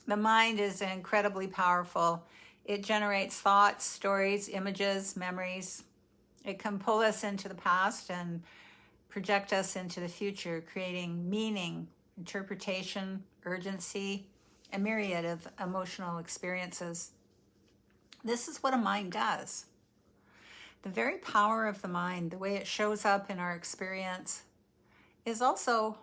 The mind is incredibly powerful. It generates thoughts, stories, images, memories. It can pull us into the past and project us into the future, creating meaning, interpretation, urgency, a myriad of emotional experiences. This is what a mind does. The very power of the mind, the way it shows up in our experience, is also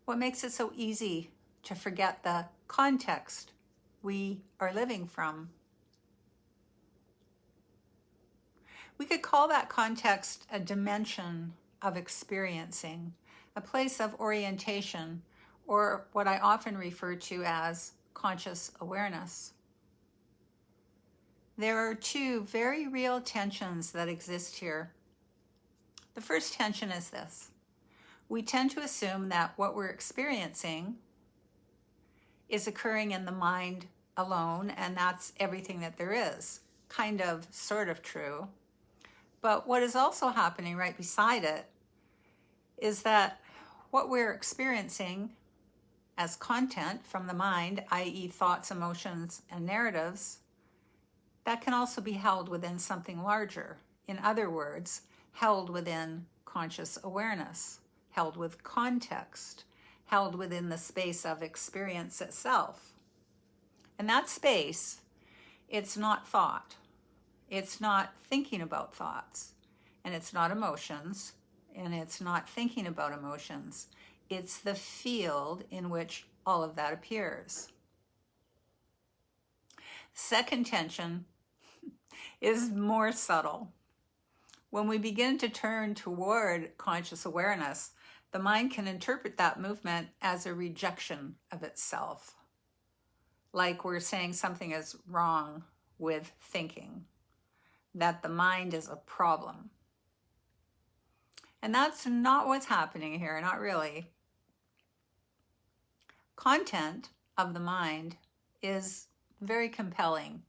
what makes it so easy to forget the context we are living from. We could call that context a dimension of experiencing, a place of orientation, or what I often refer to as conscious awareness. There are two very real tensions that exist here. The first tension is this. We tend to assume that what we're experiencing is occurring in the mind alone, and that's everything that there is. Kind of, sort of true. But what is also happening right beside it is that what we're experiencing as content from the mind, i.e. thoughts, emotions, and narratives, that can also be held within something larger. In other words, held within conscious awareness, held with context, held within the space of experience itself. And that space, it's not thought. It's not thinking about thoughts, and it's not emotions, and it's not thinking about emotions. It's the field in which all of that appears. Second tension is more subtle. When we begin to turn toward conscious awareness, the mind can interpret that movement as a rejection of itself. Like we're saying something is wrong with thinking, that the mind is a problem. And that's not what's happening here, not really. Content of the mind is very compelling.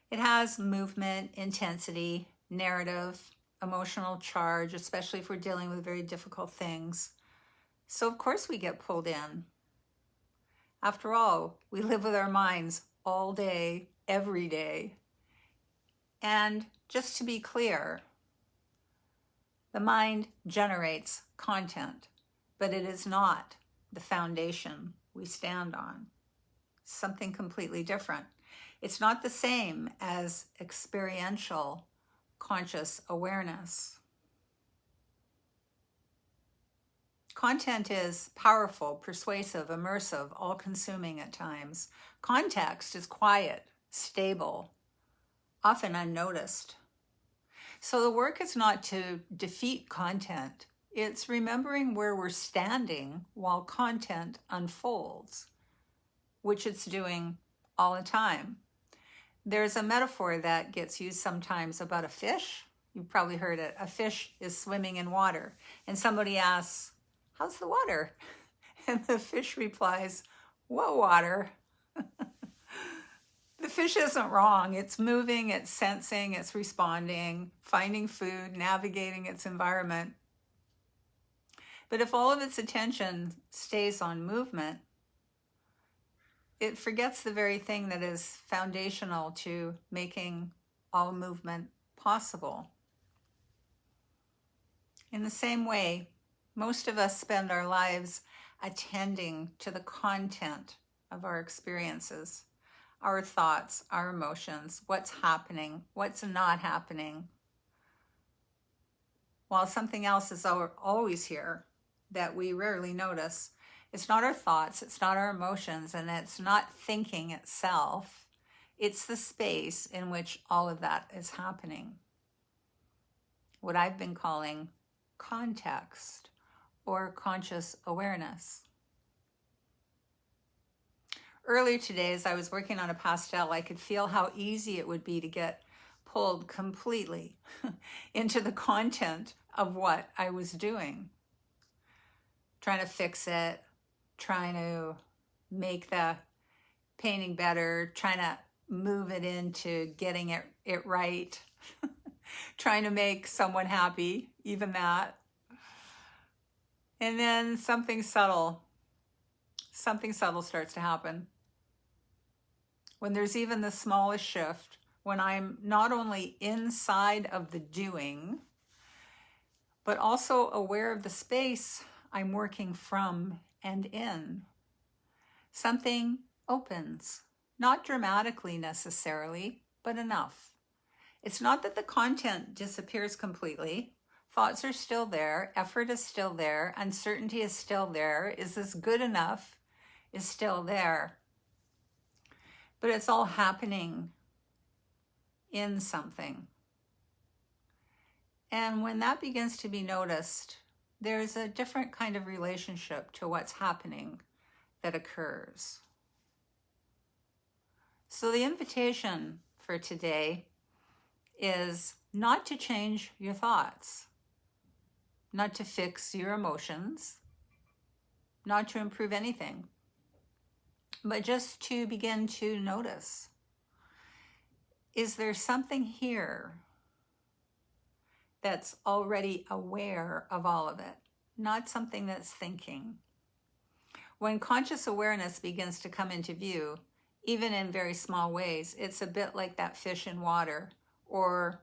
It has movement, intensity, narrative, emotional charge, especially if we're dealing with very difficult things. So of course we get pulled in. After all, we live with our minds all day, every day. And just to be clear, the mind generates content, but it is not the foundation we stand on. Something completely different. It's not the same as experiential conscious awareness. Content is powerful, persuasive, immersive, all-consuming at times. Context is quiet, stable, often unnoticed. So the work is not to defeat content. It's remembering where we're standing while content unfolds, which it's doing all the time. There's a metaphor that gets used sometimes about a fish. You've probably heard it. A fish is swimming in water, and somebody asks, "How's the water?" And the fish replies, "What water?" The fish isn't wrong. It's moving, it's sensing, it's responding, finding food, navigating its environment. But if all of its attention stays on movement, it forgets the very thing that is foundational to making all movement possible. In the same way, most of us spend our lives attending to the content of our experiences, our thoughts, our emotions, what's happening, what's not happening, while something else is always here that we rarely notice. It's not our thoughts, it's not our emotions, and it's not thinking itself. It's the space in which all of that is happening. What I've been calling context or conscious awareness. Earlier today, as I was working on a pastel, I could feel how easy it would be to get pulled completely into the content of what I was doing. Trying to fix it, trying to make the painting better, trying to move it into getting it right, trying to make someone happy, even that. And then something subtle starts to happen. when there's even the smallest shift, when I'm not only inside of the doing, but also aware of the space I'm working from and in, something opens, not dramatically necessarily, but enough. It's not that the content disappears completely. Thoughts are still there, effort is still there, uncertainty is still there, is this good enough is still there. But it's all happening in something. And when that begins to be noticed, there's a different kind of relationship to what's happening that occurs. So the invitation for today is not to change your thoughts, not to fix your emotions, not to improve anything, but just to begin to notice. Is there something here that's already aware of all of it, not something that's thinking? When conscious awareness begins to come into view, even in very small ways, it's a bit like that fish in water, or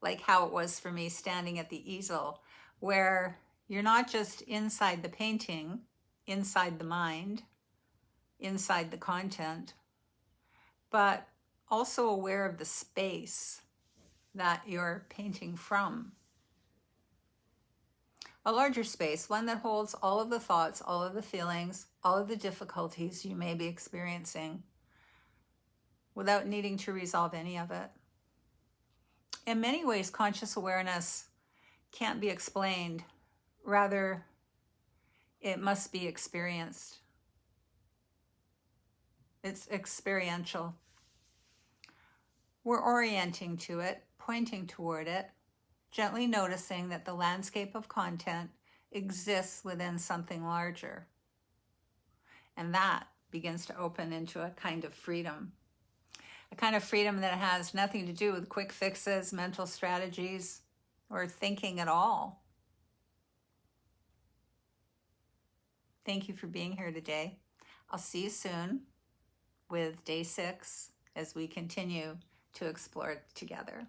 like how it was for me standing at the easel, where you're not just inside the painting, inside the mind, inside the content, but also aware of the space that you're painting from. A larger space, one that holds all of the thoughts, all of the feelings, all of the difficulties you may be experiencing without needing to resolve any of it. In many ways, conscious awareness can't be explained. Rather, it must be experienced. It's experiential. We're orienting to it, pointing toward it, gently noticing that the landscape of content exists within something larger. And that begins to open into a kind of freedom. A kind of freedom that has nothing to do with quick fixes, mental strategies, or thinking at all. Thank you for being here today. I'll see you soon with day 6 as we continue to explore together.